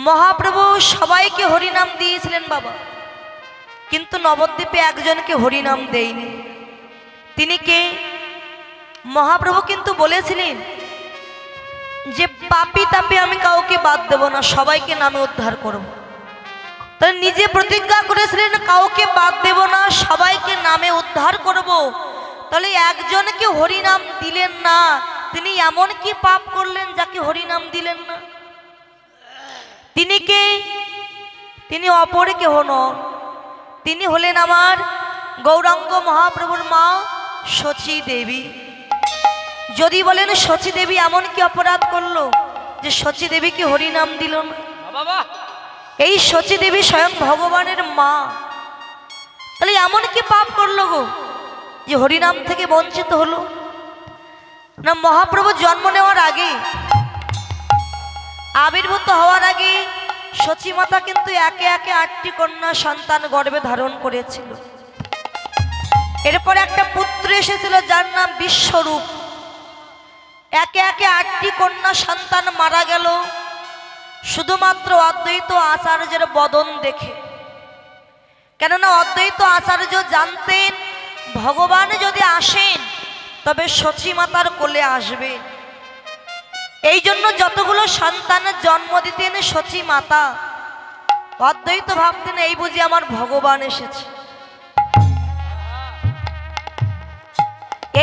মহাপ্রভু সবাইকে হরিনাম দিয়েছিলেন বাবা, কিন্তু নবদ্বীপে একজনকে হরিনাম দেয়নি। তিনি কে? মহাপ্রভু কিন্তু বলেছিলেন যে পাপী তাপী আমি কাউকে বাদ দেব না, সবাইকে নামে উদ্ধার করব। তাই নিজে প্রতিজ্ঞা করেছিলেন কাউকে বাদ দেব না, সবাইকে নামে উদ্ধার করব। তাহলে একজনকে হরিনাম দিলেন না, তিনি এমন কি পাপ করলেন যাকে হরিনাম দিলেন না? তিনি কে? তিনি অপর কেহ নন, তিনি হলেন আমার গৌরাঙ্গ মহাপ্রভুর মা শচী দেবী। যদি বলেন শচী দেবী এমন কি অপরাধ করলো যে শচী দেবীকে হরিনাম দিল না? এই শচী দেবী স্বয়ং ভগবানের মা, তাহলে এমন কি পাপ করলো গো যে হরিনাম থেকে বঞ্চিত হলো? না, মহাপ্রভু জন্ম নেওয়ার আগে, আবির্ভূত হওয়ার আগে শচী মাতা কিন্তু একে একে 8টি কন্যা সন্তান গর্ভে ধারণ করেছিল। এরপর একটা পুত্র এসেছিল যার নাম বিশ্বরূপ। একে একে 8টি কন্যা সন্তান মারা গেল শুধুমাত্র অদ্বৈত আচার্যের বদন দেখে। কেননা অদ্বৈত আচার্য জানতেন ভগবান যদি আসেন তবে শচী মাতার কোলে আসবে। এই জন্য যতগুলো সন্তানের জন্ম দিতেন শচী মাতা, অদ্বৈত ভাবতেন এই বুঝি আমার ভগবান এসেছে।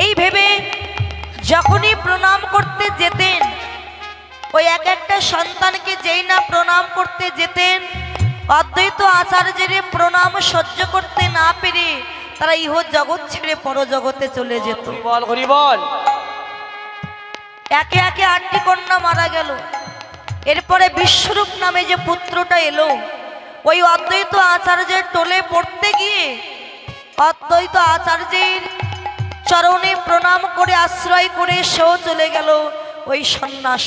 এই ভেবে যখনই প্রণাম করতে যেতেন, ওই এক একটা সন্তানকে যেই না প্রণাম করতে যেতেন, অদ্বৈত আচার্যের প্রণাম সহ্য করতে না পেরে তারা ইহ জগৎ ছেড়ে পরজগতে চলে যেত। একে একে 8টি কন্যা মারা গেল। এরপরে বিশ্বরূপ নামে যে পুত্রটা এলো, ওই অদ্বৈত আচার্যের টোলে পড়তে গিয়ে অদ্বৈত আচার্যের চরণে প্রণাম করে আশ্রয় করে সেও চলে গেল ওই সন্ন্যাস।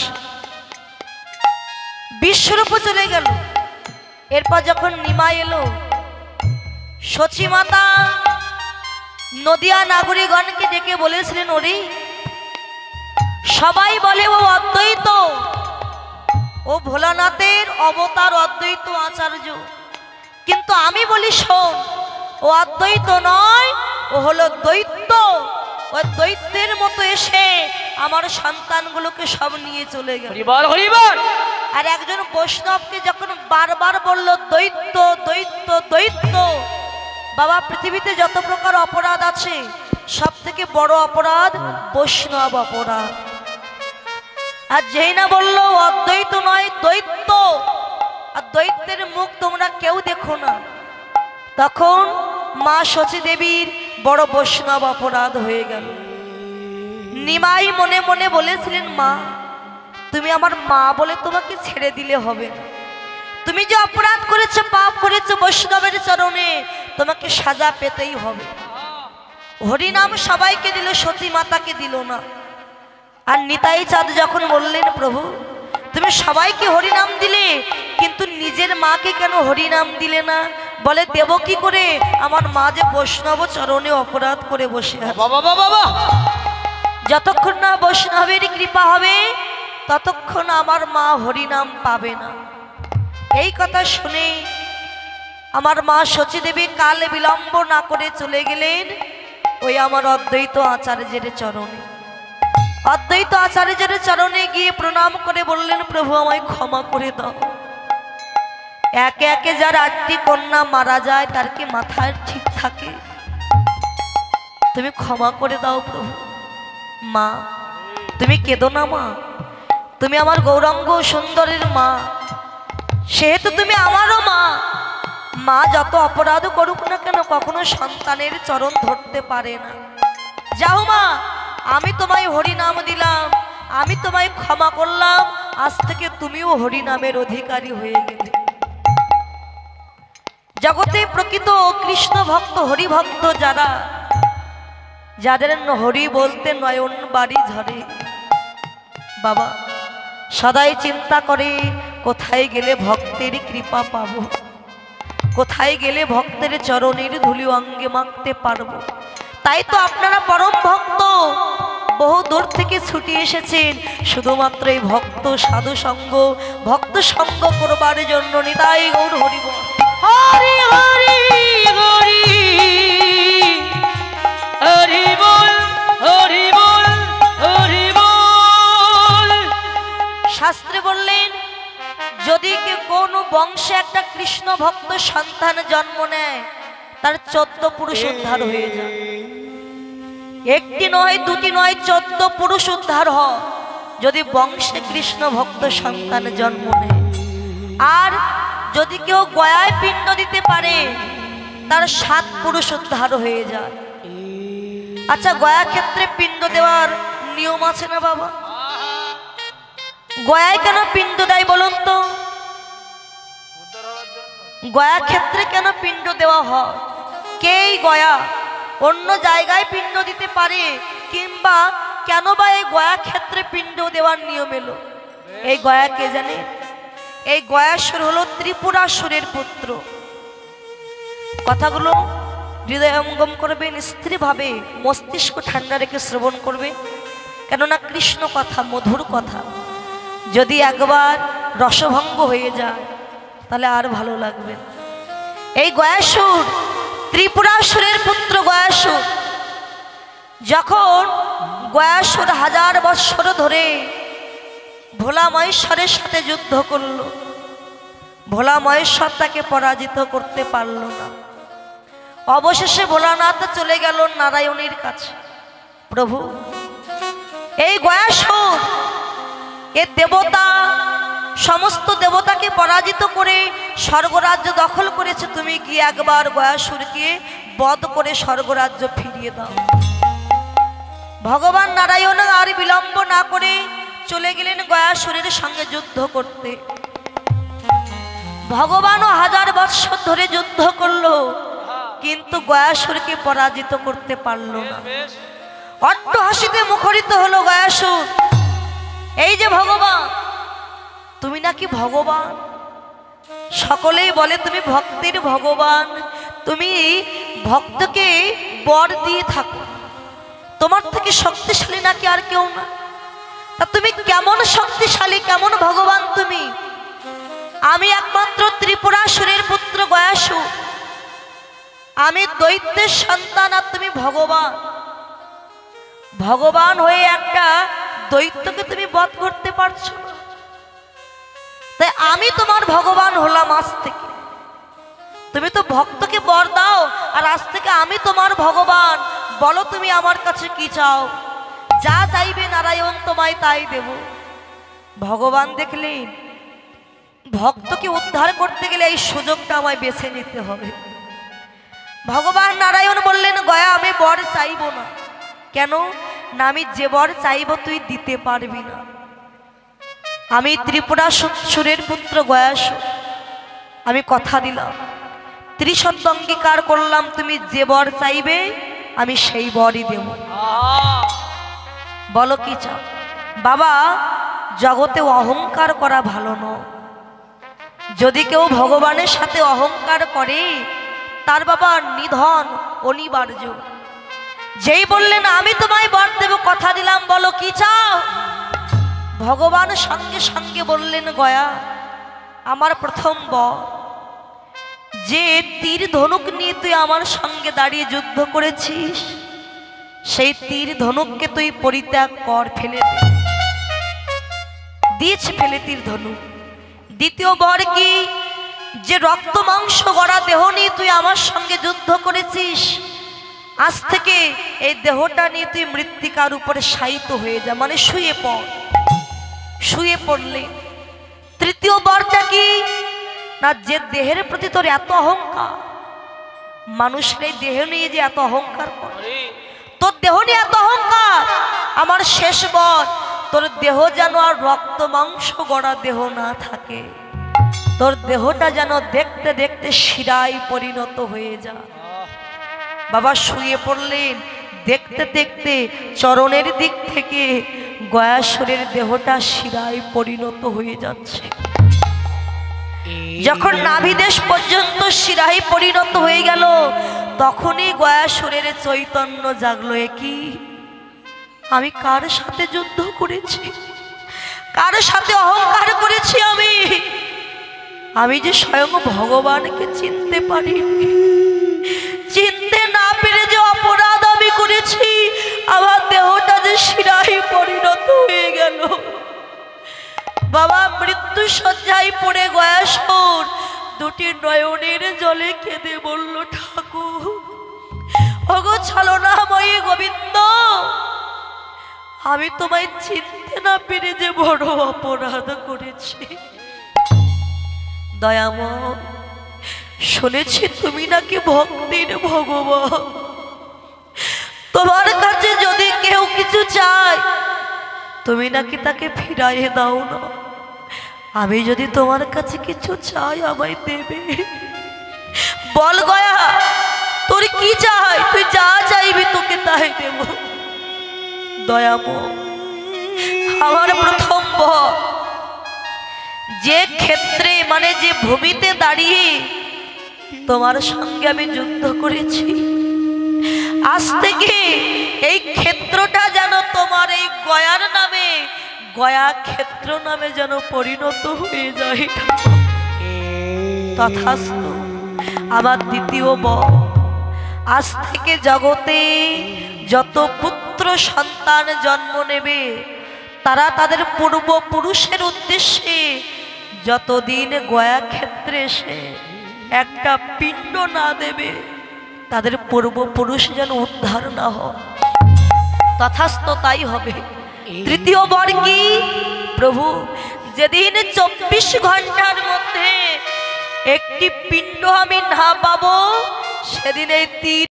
বিশ্বরূপ চলে গেল। এরপর যখন নিমাই এলো, শচী মাতা নদিয়া নাগরিকগণকে ডেকে বলেছিলেন, ওরে সবাই বলে ও অদ্বৈত, ও ভোলানাথের অবতার অদ্বৈত আচার্য, কিন্তু আমি বলি শোন, ও অদ্বৈত নয়, ও হলো দৈত্য। ও দৈত্যের মতো এসে আমার সন্তানগুলোকে সব নিয়ে চলে গেল। আর একজন বৈষ্ণবকে যখন বারবার বলল দৈত্য দৈত্য দৈত্য, বাবা পৃথিবীতে যত প্রকার অপরাধ আছে সব থেকে বড় অপরাধ বৈষ্ণব অপরাধ। আর যেই না বললো অদ্বৈত নয় দৈত্য, আর দৈত্যের মুখ তোমরা কেউ দেখো না, তখন মা শচী দেবীর বড় বৈষ্ণব অপরাধ হয়ে গেল। নিমাই মনে মনে বলেছিলেন, মা তুমি আমার মা বলে তোমাকে ছেড়ে দিলে হবে না। তুমি যে অপরাধ করেছো, পাপ করেছো বৈষ্ণবের চরণে, তোমাকে সাজা পেতেই হবে। হরিনাম সবাইকে দিল, শচী মাতাকে দিল না। আর নিতাই চাঁদ যখন বললেন, প্রভু তুমি সবাইকে হরিনাম দিলে কিন্তু নিজের মাকে কেন হরিনাম দিলে না? বলে দেব কি করে, আমার মা যে বৈষ্ণব চরণে অপরাধ করে বসে আছে। যতক্ষণ না বৈষ্ণবের কৃপা হবে ততক্ষণ আমার মা হরিনাম পাবে না। এই কথা শুনে আমার মা শচী দেবী কাল বিলম্ব না করে চলে গেলেন ওই আমার অদ্বৈত আচার্যের চরণে। অদ্বৈত আচার্যের চরণে গিয়ে প্রণাম করে বললেন, প্রভু আমায় ক্ষমা করে দাও। একে একে যার 8টি কন্যা মারা যায় তার কি মাথায় ঠিক থাকে? তুমি ক্ষমা করে দাও প্রভু। মা তুমি কেঁদো না মা, তুমি আমার গৌরাঙ্গ সুন্দরের মা, সেহেতু তুমি আমারও মা। মা যত অপরাধ করুক না কেন কখনো সন্তানের চরণ ধরতে পারে না। যাও মা, আমি তোমায় হরিনাম দিলাম, আমি তোমায় ক্ষমা করলাম, আজ থেকে তুমিও হরিনামের অধিকারী হয়ে গেলে। জগতে প্রকৃত কৃষ্ণ ভক্ত হরিভক্ত যারা, যাদের হরি বলতে নয়ন বাড়ি ঝরে, বাবা সদাই চিন্তা করে কোথায় গেলে ভক্তের কৃপা পাবো, কোথায় গেলে ভক্তের চরণের ধুলি অঙ্গে মাখতে পারবো। তাই তো আপনারা পরম ভক্ত বহু দূর থেকে ছুটে এসেছেন শুধুমাত্র এই ভক্ত সাধু সঙ্গ ভক্ত সঙ্গ করবার জন্য। নিতাই গৌর হরি বল। হরি হরি হরি হরি বল হরি বল হরি বল। শাস্ত্রে বললেন যদি কোনো বংশে একটা কৃষ্ণ ভক্ত সন্তান জন্ম নেয় তার 14 পুরুষ উদ্ধার হয়ে যায়। একটি নয় দুটি নয় 14 পুরুষ উদ্ধার হয় যদি বংশে কৃষ্ণ ভক্ত সন্তান জন্ম নেয়। আর যদি কেউ গয়ায় পিণ্ড দিতে পারে তার 7 পুরুষ উদ্ধার হয়ে যায়। আচ্ছা, গয়া ক্ষেত্রে পিণ্ড দেওয়ার নিয়ম আছে না বাবা? গয়ায় কেন পিণ্ড দেয় বলুন তো? গয়া ক্ষেত্রে কেন পিণ্ড দেওয়া হয়? কেই গয়া অন্য জায়গায় পিণ্ড দিতে পারে, কিংবা কেন বা এই গয়া ক্ষেত্রে পিণ্ড দেওয়ার নিয়ম এলো? এই গয়া কে জানে? এই গয়াসুর হলো ত্রিপুরাসুরের পুত্র। কথাগুলো হৃদয়ঙ্গম করবেন, স্থিরভাবে মস্তিষ্ক ঠান্ডা রেখে শ্রবণ করবে, কেননা কৃষ্ণ কথা মধুর কথা। যদি একবার রসভঙ্গ হয়ে যায় তাহলে আর ভালো লাগবে। এই গয়াসুর ত্রিপুরাসুরের পুত্র গয়াসুর, যখন গয়াসুর 1000 বৎসর ধরে ভোলা মহেশ্বরের সাথে যুদ্ধ করল, ভোলা মহেশ্বর তাকে পরাজিত করতে পারল না। অবশেষে ভোলানাথ চলে গেল নারায়ণের কাছে। প্রভু, এই গয়াসুর এ দেবতা সমস্ত দেবতাকে পরাজিত করে স্বর্গরাজ্য দখল করেছে, তুমি গিয়ে একবার গয়াসুরকে বধ করে স্বর্গরাজ্য ফিরিয়ে দাও। ভগবান নারায়ণ আর বিলম্ব না করে চলে গেলেন গয়াসুরের সঙ্গে যুদ্ধ করতে। ভগবানও 1000 বৎসর ধরে যুদ্ধ করলো, কিন্তু গয়াসুরকে পরাজিত করতে পারল না। অট্টহাসিতে মুখরিত হলো গয়াসুর। এই যে ভগবান, তুমি নাকি ভগবান, সকলেই বলে তুমি ভক্তের ভগবান, তুমি ভক্তকে বর দিয়ে থাকো, তোমার থেকে শক্তিশালী নাকি আর কেউ না? তা তুমি কেমন শক্তিশালী, কেমন ভগবান তুমি? আমি একমাত্র ত্রিপুরাসুরের পুত্র গয়াসুর, আমি দৈত্যের সন্তান, আর তুমি ভগবান। ভগবান হয়ে একটা দৈত্যকে তুমি বধ করতে পারছো না, তাই আমি তোমার ভগবান হলাম আজ থেকে। তুমি তো ভক্তকে বর দাও, আর আজ থেকে আমি তোমার ভগবান। বলো তুমি আমার কাছে কি চাও? যা চাইবে নারায়ণ তোমায় তাই দেব। ভগবান দেখলেন ভক্তকে উদ্ধার করতে গেলে এই সুযোগটা আমায় বেছে নিতে হবে। ভগবান নারায়ণ বললেন, গয়া আমি বর চাইব না। কেন না? আমি যে বর চাইব তুই দিতে পারবি না। আমি ত্রিপুরাসুরের পুত্র গয়াসুর, আমি কথা দিলাম, ত্রিশব্দ অঙ্গীকার করলাম, তুমি যে বর চাইবে আমি সেই বরই দেব। বলো কি চাও? বাবা, জগতে অহংকার করা ভালো নয়। যদি কেউ ভগবানের সাথে অহংকার করে তার বাবা নিধন অনিবার্য। যেই বললেন আমি তোমায় বর দেব, কথা দিলাম, বলো কি চাও? ভগবান সঙ্গে সঙ্গে বললেন, গয়া আমার প্রথম বর, যে তীর ধনুক নিয়ে তুই আমার সঙ্গে দাঁড়িয়ে যুদ্ধ করেছিস, সেই তীর ধনুককে তুই পরিত্যাগ কর, ফেলে দে। দিয়েছে ফেলে তীর ধনুক। দ্বিতীয় বর কি? যে রক্ত মাংস গড়া দেহ নিয়ে তুই আমার সঙ্গে যুদ্ধ করেছিস, আজ থেকে এই দেহটা নিয়ে তুই মৃত্তিকার উপরে শায়িত হয়ে যা, মানে শুয়ে পড়। শুয়ে পড়লে। তৃতীয় বরটা কি? না, যে দেহের প্রতি তোর এত অহংকার, মানুষের এই দেহ নিয়ে যে এত অহংকার করে, তোর দেহ নিয়ে এত অহংকার, আমার শেষ বর তোর দেহ যেন আর রক্ত মাংস গড়া দেহ না থাকে, তোর দেহটা যেন দেখতে দেখতে শিরায় পরিণত হয়ে যায়। বাবা শুয়ে পড়লেন, দেখতে দেখতে চরণের দিক থেকে গয়াসুরের দেহটা শিরায় পরিণত হয়ে যাচ্ছে। যখন নাভিদেশ পর্যন্ত শিরায় পরিণত হয়ে গেল, তখনই গয়াসুরের চৈতন্য জাগলো। কি আমি কার সাথে যুদ্ধ করেছি, কার সাথে অহংকার করেছি। আমি যে স্বয়ং ভগবানকে চিনতে পারিনি। চিনতে না পেরে যে অপরাধ আমি করেছি, আমার দেহটা যে শিরায় পরিণত হয়ে গেল। বাবা মৃত্যু শয্যায় পড়ে গয়াসুর দুটি নয়নের জলে কেঁদে বলল, ঠাকুর ওগো ছলনাময়ী গোবিন্দ, আমি তোমায় চিনতে না পেরে যে বড় অপরাধ করেছি। দয়াময়, শুনেছি তুমি নাকি ভক্তির ভগবান, তোমার কাছে যদি কেউ কিছু চায় তুমি নাকি তাকে ফিরাইয়ে দাও না। আমি যদি তোমার কাছে কিছু চাই আমায় দেবে? বল গয়া, তোর কি চাই? তুই যা চাইবি তোকে তাই দেব। দয়াময়, আমার প্রথম বর, যে ক্ষেত্রে মানে যে ভূমিতে দাঁড়িয়ে তোমার সঙ্গে আমি যুদ্ধ করেছি, আজ থেকে এই ক্ষেত্রটা যেন তোমার এই গয়ার নামে, গয়া ক্ষেত্র নামে যেন পরিণত হয়ে যায়। তথাস্তু। আমার দ্বিতীয় বর, আজ থেকে জগতে যত পুত্র সন্তান জন্ম নেবে তারা তাদের পূর্বপুরুষের উদ্দেশ্যে যতদিন গয়া ক্ষেত্রে এসে একটা পিণ্ড না দেবে, তাদের পূর্বপুরুষ যেন উদ্ধার না হয়। তথাস্তু, তাই হবে। তৃতীয় বর কি? প্রভু, যেদিন 24 ঘন্টার মধ্যে একটি পিণ্ড আমি না পাবো, সেদিন এই তীর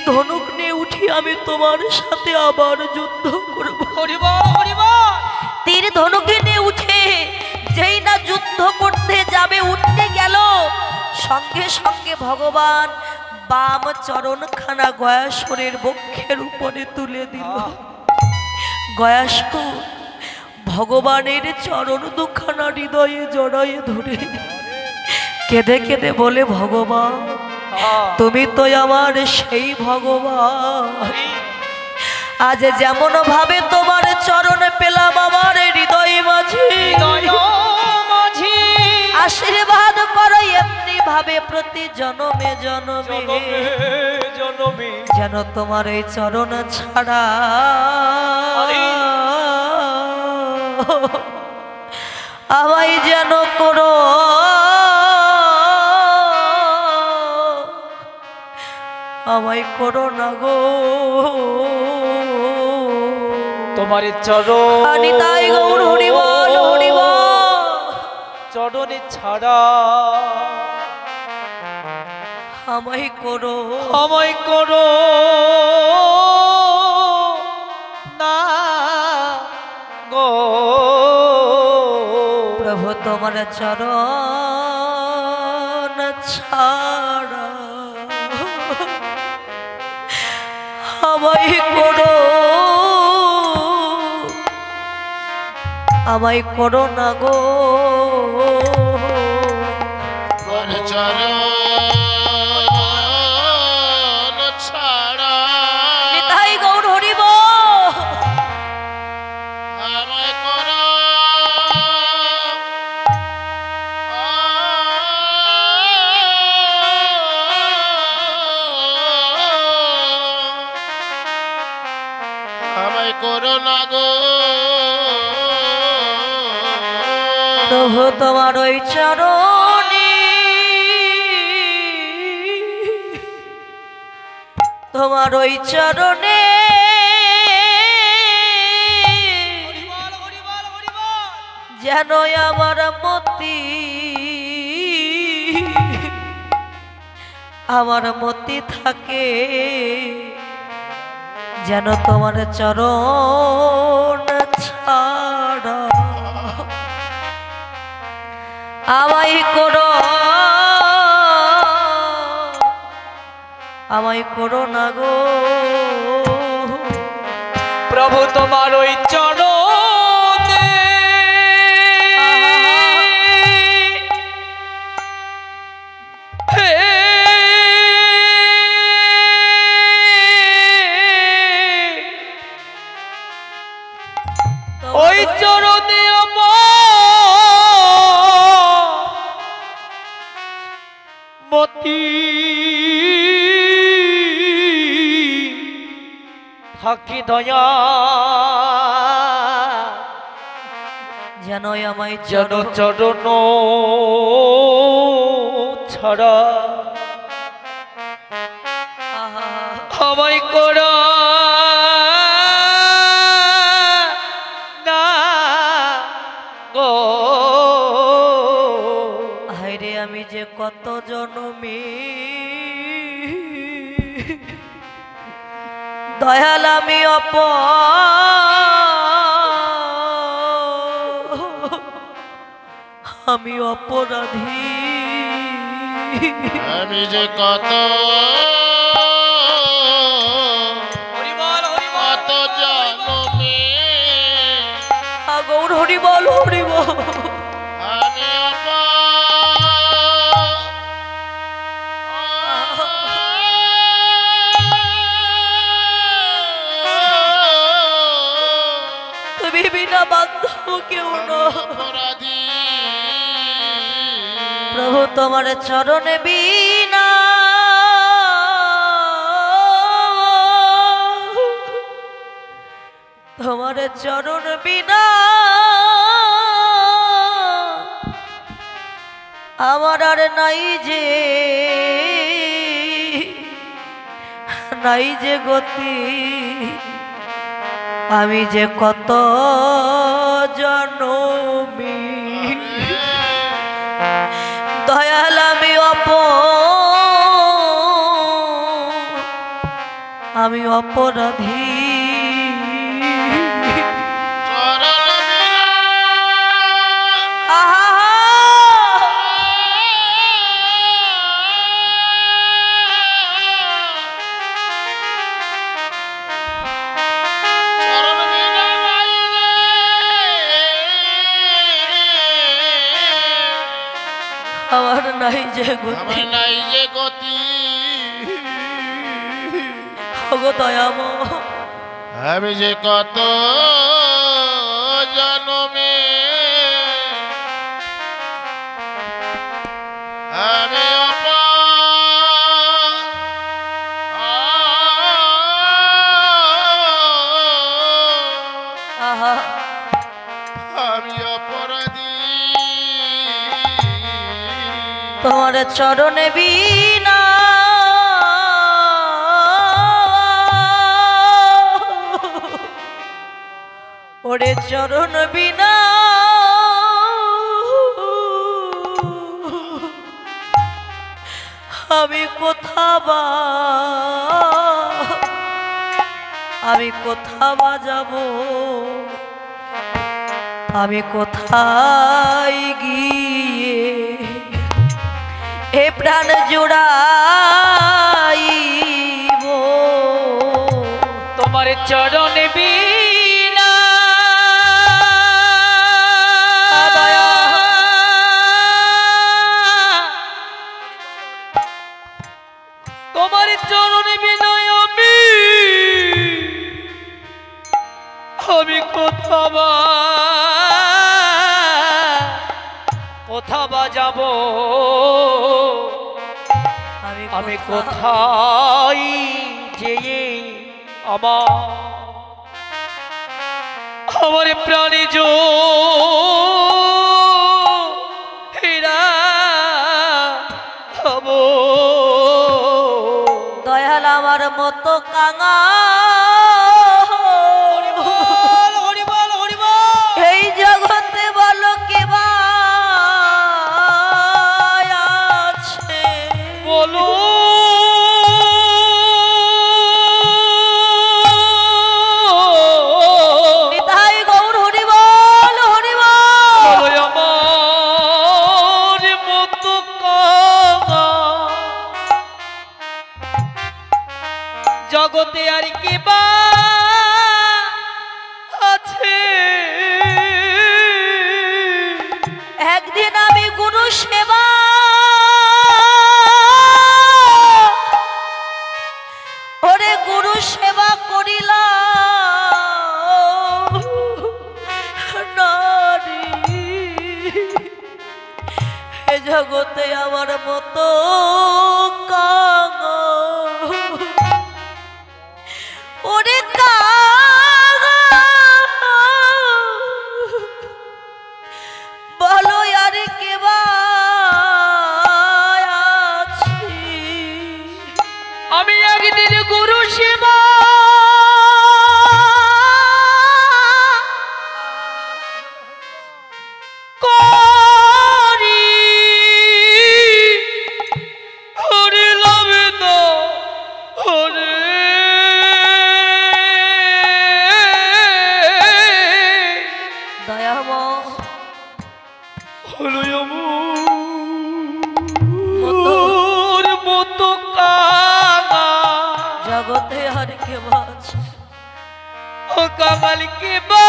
ধনুক নিয়ে উঠি আমি তোমার সাথে আবার যুদ্ধ করব। তীর ধনুকে নিয়ে উঠে যেই না যুদ্ধ করতে যাবে, উঠতে গেল, সঙ্গে সঙ্গে ভগবান বাম চরণখানা গয়াসুরের বক্ষের উপরে তুলে দিল। গয়াসুর ভগবানের চরণ দুখানা হৃদয়ে জড়ায়ে ধরে কেঁদে কেঁদে বলে, ভগবান তুমি তো আমার সেই ভগবান, আজ যেমন ভাবে তোমার চরণ পেলাম আমার হৃদয় মাঝে, আশীর্বাদ করো এমনি ভাবে প্রতি জনমে জনমে যেন তোমার এই চরণ ছাড়া আমায় যেন করো, আমায় করো না গো। তোমার চরণ তাই গৌর হরি বল, হরি বল। চরণে ছাড়া আমায় করো, আমায় করো না গো প্রভু, তোমার চরণ ছাড়া আমায় করো, আমায় করো না গো। নিতাই গৌর হরি বল। আমায় করো, আমায় করো না গো। প্রভু তোমার ওই চরণে, তোমার ওই চরণে যেন আমার মতি, আমার মতি থাকে, যেন তোমার চরণ ছাড়া আমায় করো, আমায় করো না গো। প্রভু তোমার ওই চরণে মতি থাকি দয়া যেন আমায় যেন চরণ ছাড়া আহা আমায় করা না গো হায়রে আমি যে কত জনমে দয়াল আমি আমি অপরাধী আমি যে কত কত জনমে গৌর হরি বল হরি বল আমি তুমি বিনা বান্ধব কেউ না অপরাধী প্রভু তোমার চরণে বিনা তোমার চরণ বিনা আমার আর নাই যে গতি আমি যে কত জনমী দয়াল আমি অপরাধী আহা আমার নাই যে গতি নাই যে গতি ওগো দয়াময় আমি যে কত জনমে আমি আহা আমি অপরাধী তোমার চরণে বিনা ওরে চরণ বিনা আমি কোথা বা যাব আমি কোথায় গিয়ে এ প্রাণ জুড়াইব তোমার চরণ বিনা দয়া তোমার চরণ বিনয় আমি কোথা বা যাব আমি কোথায় যেয়ে আমার প্রাণীজ হীরা হব দয়াল আমার মতো কাঙা এই জগতে বলো কে বা আছে বলো নিতাই গৌর হরি বল হরি বল আমার মতো কাঙা জগতে আর কি বা আছে একদিন আমি গুরু সেবা ওরে গুরু সেবা করিলাম নারী এ জগতে আমার মতো কাঙা ওরে কাঙা বলো আর কে বা আছি আমি একদিন গুরু সেবা করি হরিলাম তো হরে দয়াময় হলো মতো মোর মতো কাঙা জগতে আর কে বা আছে ও কাঙাল কে বা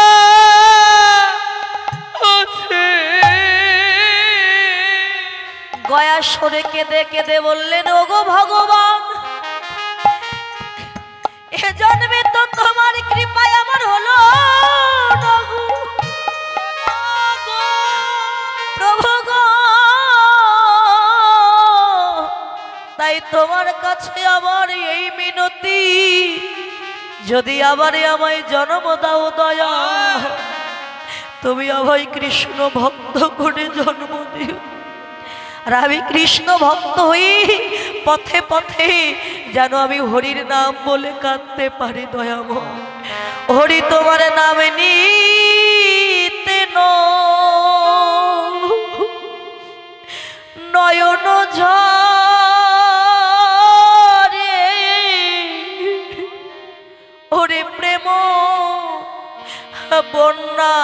আছে গয়া সরে কেঁদে কেঁদে বললেন ওগো ভগবান এ জন্মে তো তোমার কৃপায় আমার হলো না গো। প্রভু গো তাই তোমার কাছে আমার এই মিনতি যদি আবারে আমায় জন্ম দাও দয়া তুমি আমায় কৃষ্ণ ভক্ত করে জন্ম দিও আর আমি কৃষ্ণ ভক্ত হই পথে পথে যেন আমি হরির নাম বলে কাঁদতে পারি দয়াময় হরি তোমার নামে নিতে নয়ন ঝরে ওরে প্রেম বন্যা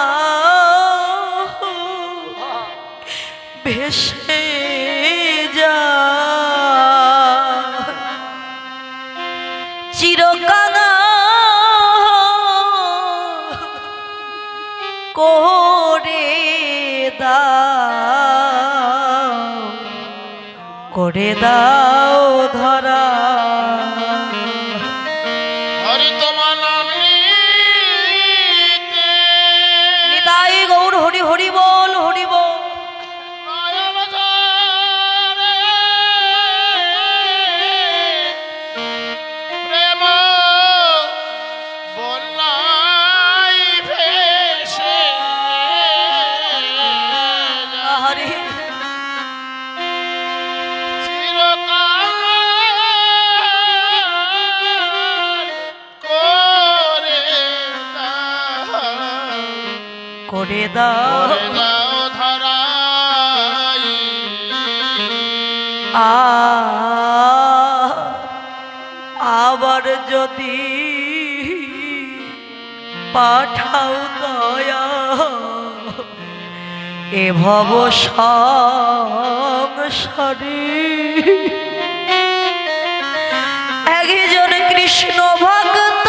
ভেসে যা চিরকানা করে দাও ধরা হরি তোমার নাম নিতে নিতাই গৌর হরি হরি বল হরি বল নয়ন ঝরে প্রেম বন্যায় ভেসে যায়। হরি করে দাও ধরাই আবার যদি পাঠাও দয়া এ ভব সংসারে একজন কৃষ্ণ ভক্ত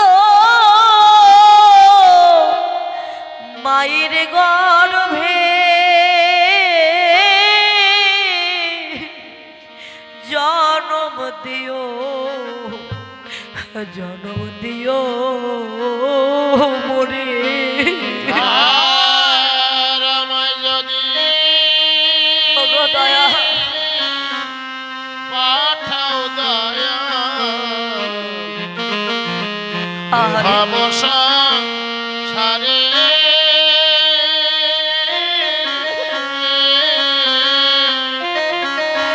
মায়ের গর্ভে জন্ম দিও মোরে আর আমায় যদি ওগো দয়া পাঠাও দয়া আহারে ভাব সংসারে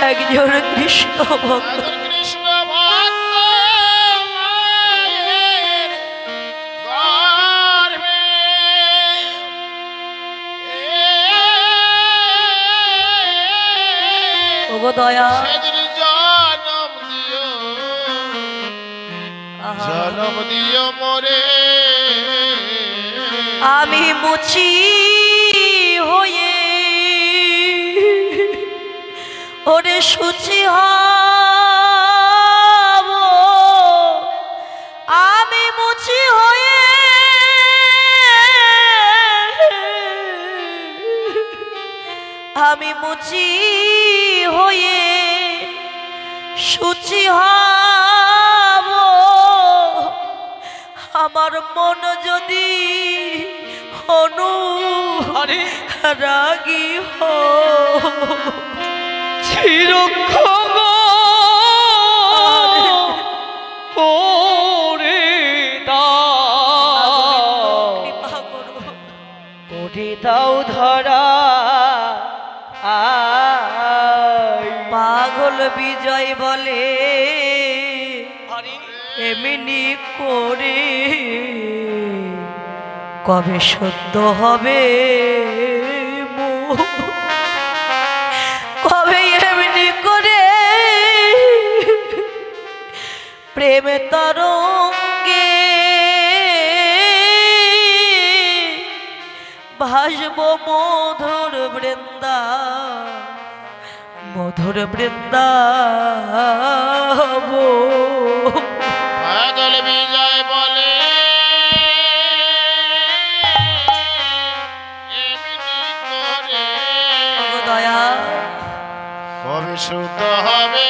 একজন কৃষ্ণ ভক্ত কৃষ্ণ ভক্ত মায়ের গর্ভে ওগো দয়া সেদিন জন্ম দিও জন্ম দিও মোরে আমি মুচি হয়ে ওরে সুচি হব আমি মুচি হয়ে আমি মুচি হয়ে সুচি হব আমার মন যদি রাগী চিরক্ষণ করে দাও, কৃপা করো। করে দাও ধরা পাগল বিজয় বলে এমনি করে কবে সত্য হবে মোহ? কবে এমনি করে প্রেম তরঙ্গে ভাসব মধুর বৃন্দা, মধুর বৃন্দাব। পাগল বিজয় বলে এমনি করে দয়া কবে শুদ্ধ হবে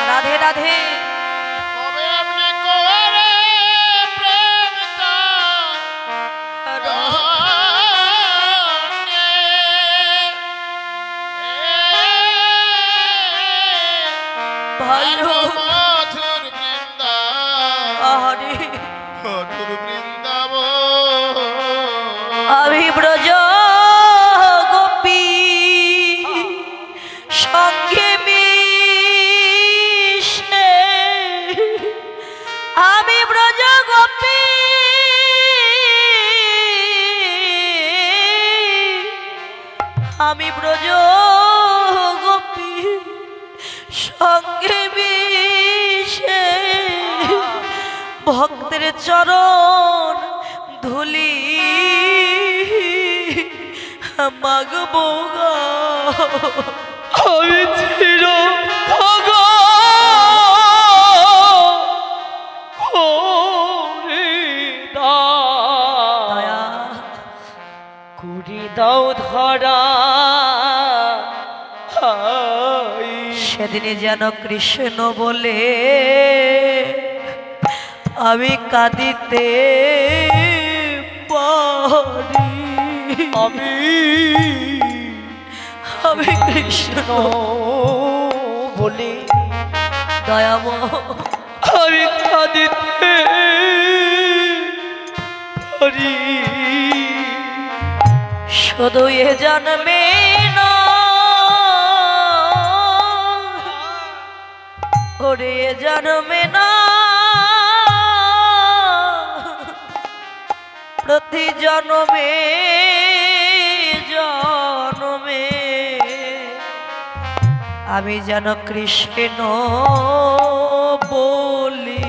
রাধে রাধে। কবে এমনি করে প্রেমটা ভালো মধুর বৃন্দা, আহারে মধুর বৃন্দাব। আমি ব্রজ গোপী সঙ্গে মিশে, আমি ব্রজ গোপী আমি ব্রজ গোপী সঙ্গে মিশে ভক্তের চরণ ধুলি মাগবো গো। আমি চিরক্ষণ করে দাও, দয়া করে দাও ধরা সেদিনে যেন কৃষ্ণ বলে আমি কাঁদিতে পারি, আমি আমি কৃষ্ণ বলে দয়াময় আমি কাঁদিতে পারি। শুধু এ জন্মে না ওরে এ জন্মে না প্রতি জন্মে জন্মে আমি যেন কৃষ্ণ বলি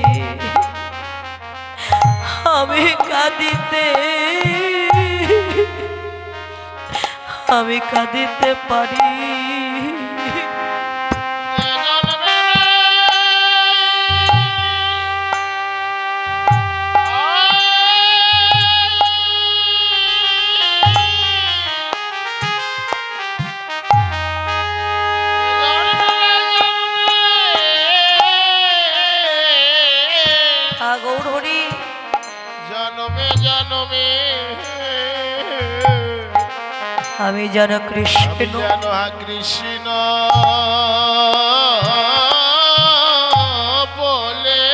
আমি কাঁদিতে আমি কাঁদিতে পারি। গৌর হরি জনমে জনমে আমি যেন আমি কৃষ্ণ যেন কৃষ্ণ বলে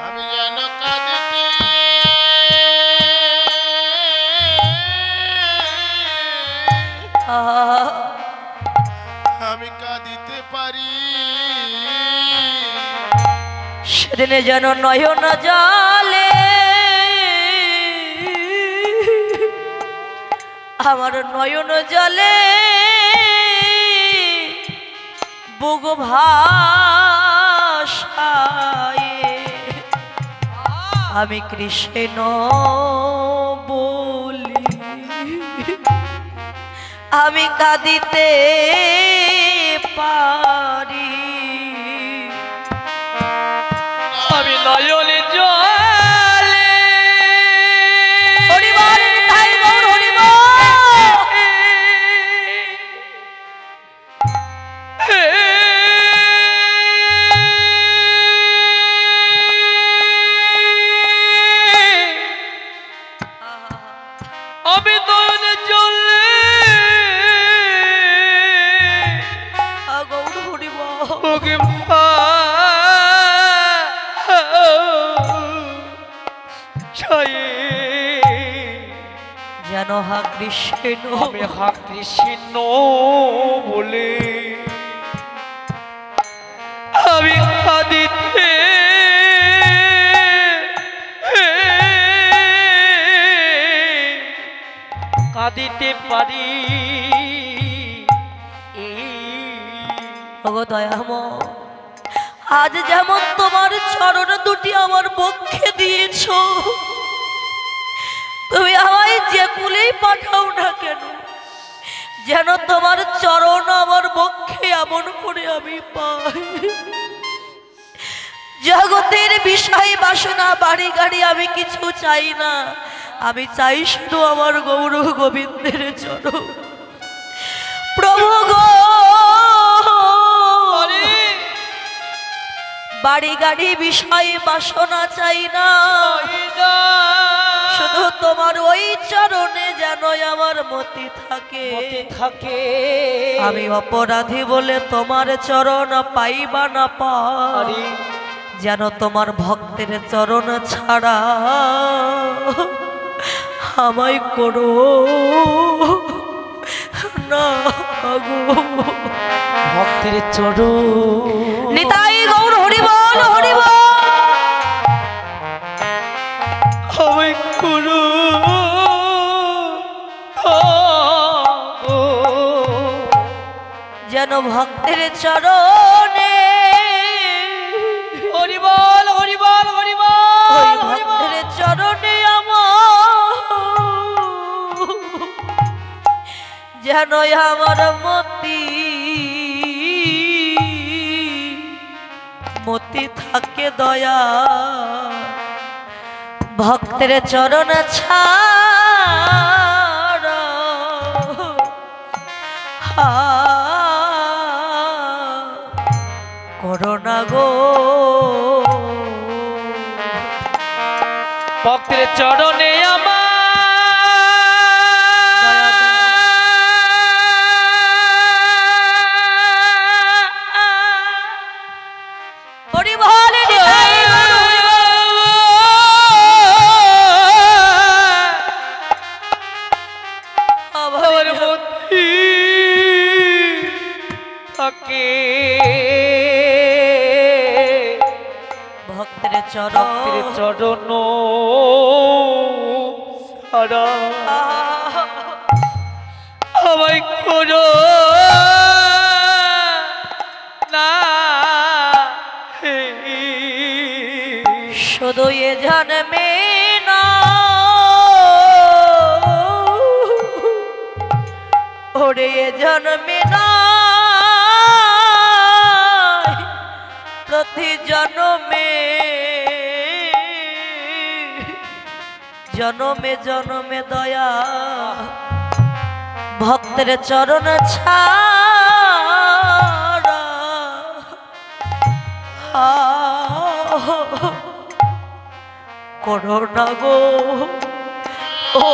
আমি যেন কাঁদিতে আমি কাঁদিতে পারি। সেদিনে যেন নয়ন জলে আমার নয়ন জলে বুক ভাষায় আমি কৃষ্ণ বলি আমি কাঁদিতে পারি। আমি নয়নে জলে হরিবল তাই গৌর হরিবল। ছায়ে যেন হা কৃষ্ণ আমি হা কৃষ্ণ বলে আমি কাঁদিতে কাঁদিতে পারি ওগো দয়াময়, আজ যেমন তোমার চরণ দুটি আমার পক্ষে দিয়েছ, তুমি আমায় যে কুলেই পাঠাও না কেন, যেন তোমার চরণ আমার পক্ষে এমন করে আমি পাই। জগতের বিষয় বাসনা বাড়ি গাড়ি আমি কিছু চাই না, আমি চাই শুধু আমার গৌর গোবিন্দের চরণ। প্রভু গো, বাড়ি গাড়ি বিষয় বাসনা চাই না, শুধু তোমার ওই চরণে যেন আমার মতি থাকে। আমি অপরাধী বলে তোমার চরণ পাইবা না পারি, যেন তোমার ভক্তের চরণ ছাড়া আমায় করো না গো। ভক্তের চরণ নিতাই গৌর হরি বল, হরি বল। আমায় করো যেন ভক্তের চরণে হরি বল, হরি বল, হরি ওই বল, হরি বল। ভক্তের চরণে আমার যেন আমার মতি মতি থাকে দয়া। ভক্তের চরণ ছাড়া করোনা গো। ভক্তের চরণে আমার হরি বল, নিতাই আমার মতি থাকে ভক্তের ভক্তের চরণ ছাড়া আমায় করো না। শুধু এ জন্মে না, ওরে এ জন্মে না, প্রতি জন্মে জন্মে জন্মে দয়া ভক্তের চরণ ছাড়া করোনা গো। ও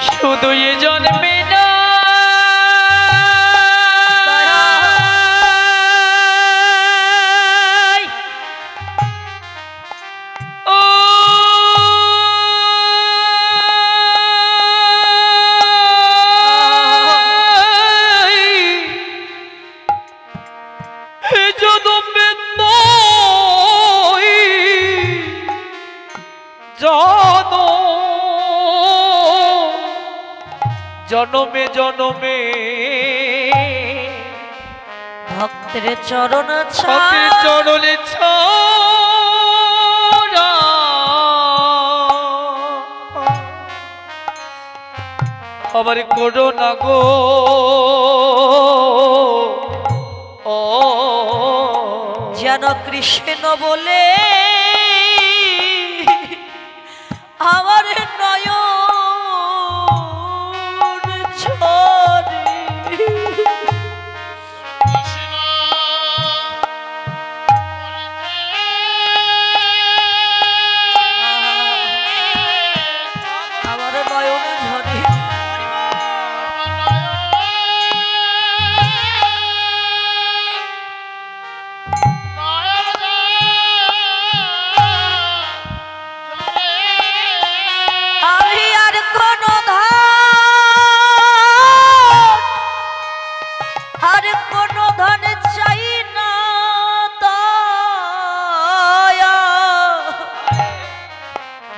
শুধু এ জন্মে না ও এ জন্মে নয়, জনমে জনমে ভক্তের চরণ ভক্তের ছাড়া চরণে ছাড়া আমার করোনা গো। ও যেন কৃষ্ণ বলে আমার নয়ন ঝরে। কৃষ্ণ আমার নয়ন ঝরে।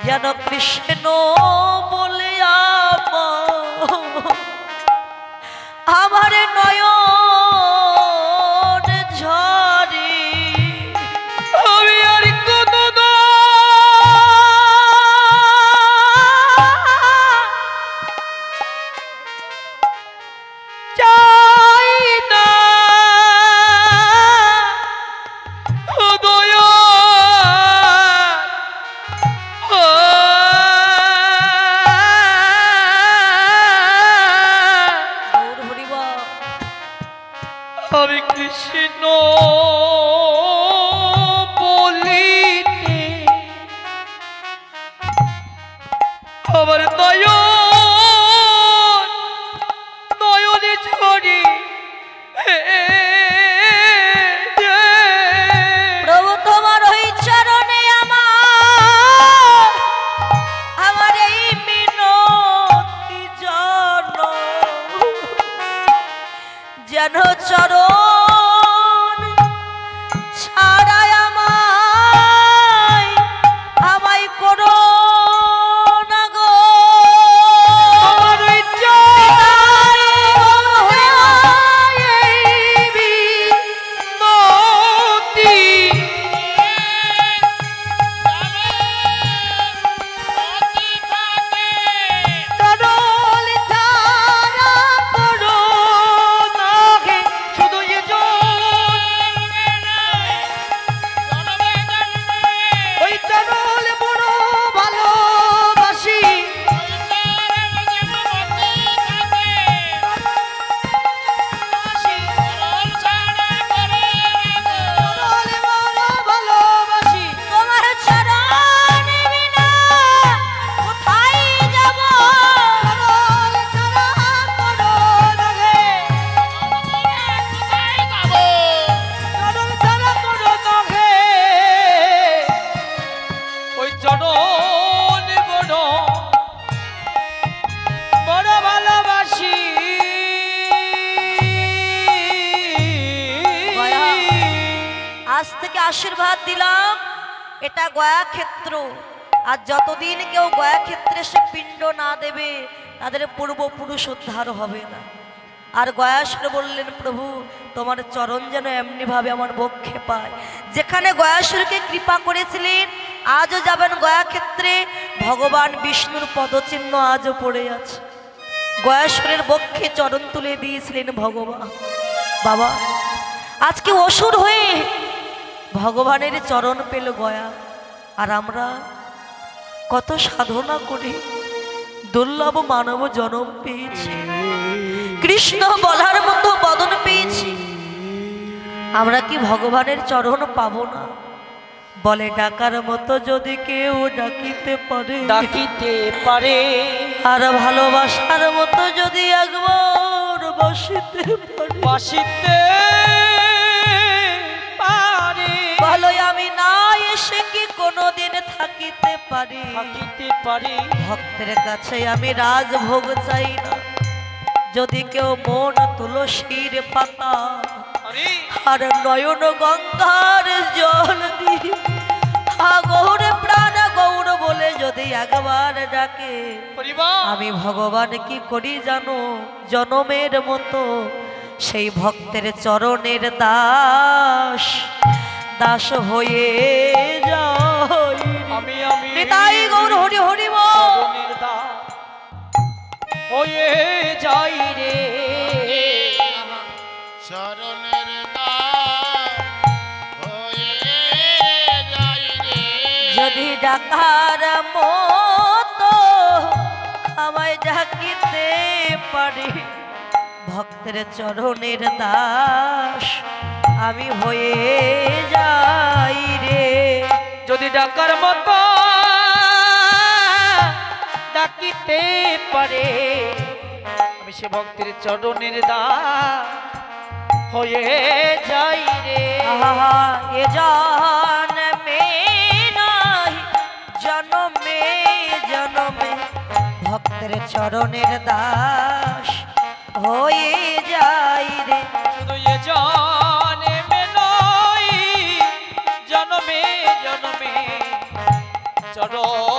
যেন কৃষ্ণ বলে আমার নয়ন ঝরে আমি আর কোনো চাই না ও দয়া গৌর হরিবা আমি কৃষ্ণ বলিতে আমার নয়নে ঝরে প্রভু তোমার ওই চরণে আমার এই মিনতি যেন চরণ ছাড়াই আমায় করো না গো আমার ওই নদী চরণ ছাড়া করো না গে শুধু এ ওই চরণ বড় ভালোবাসি ভালোবাসি তোমার চরণ বিনা কোথায় যাব চরণ ছাড়া করো না গে চরণ ছাড়া করো না গে ওই চরণ বড় ভালোবাসি গয়া। আজ থেকে আশীর্বাদ দিলাম এটা গয়া ক্ষেত্র আর যতদিন কেউ গয়া ক্ষেত্রে সে পিণ্ড না দেবে তাদের পূর্বপুরুষ উদ্ধার হবে না আর গয়াসুর বললেন প্রভু তোমার চরণ যেন এমনি ভাবে আমার বক্ষে পায় যেখানে গয়াসুরকে কৃপা করেছিলেন আজও যাবেন গয়া ক্ষেত্রে ভগবান বিষ্ণুর পদচিহ্ন আজও পড়ে আছে গয়াসুরের বক্ষে চরণ তুলে দিয়েছিলেন ভগবান বাবা আজকে অসুর হয়ে ভগবানের চরণ পেল গয়া আর আমরা কত সাধনা করে দুর্লভ মানব জন্ম পেয়েছি কৃষ্ণ বলার মতো বদন পেয়েছি আমরা কি ভগবানের চরণ পাবো না বলে ডাকার মতো যদি কেউ ডাকিতে পারে আর ভালোবাসার মতো যদি একবার বসিতে পারে বলো আমি না এসে কি কোনোদিন থাকিতে পারি ভক্তের কাছে আমি রাজভোগ চাই না যদি কেউ মন তুলসীর পাতা আর নয়ন গঙ্গার জল দিয়ে গৌর প্রাণ গৌর বলে যদি একবার ডাকে আমি ভগবান কি করি জানো জনমের মতো সেই ভক্তের চরণের দাস হয়ে যাই তাই গৌর হরি হরি চরণের দাস হয়ে যাই রে চরণের দাস হয়ে যাই রে যদি ডাকার মতো আমায় ডাকিতে পারে ভক্তের চরণের দাস আমি হয়ে যাই রে যদি ডাকার মতো ডাকিতে পারে আমি সে ভক্তের চরণের দাস হয়ে যাই রে আহা এ জন্মে নাই জন্মে জন্মে ভক্তের চরণের দাস হয়ে যাই রে শুধু এ জন্মে নয় জন্মে জন্মে চরণ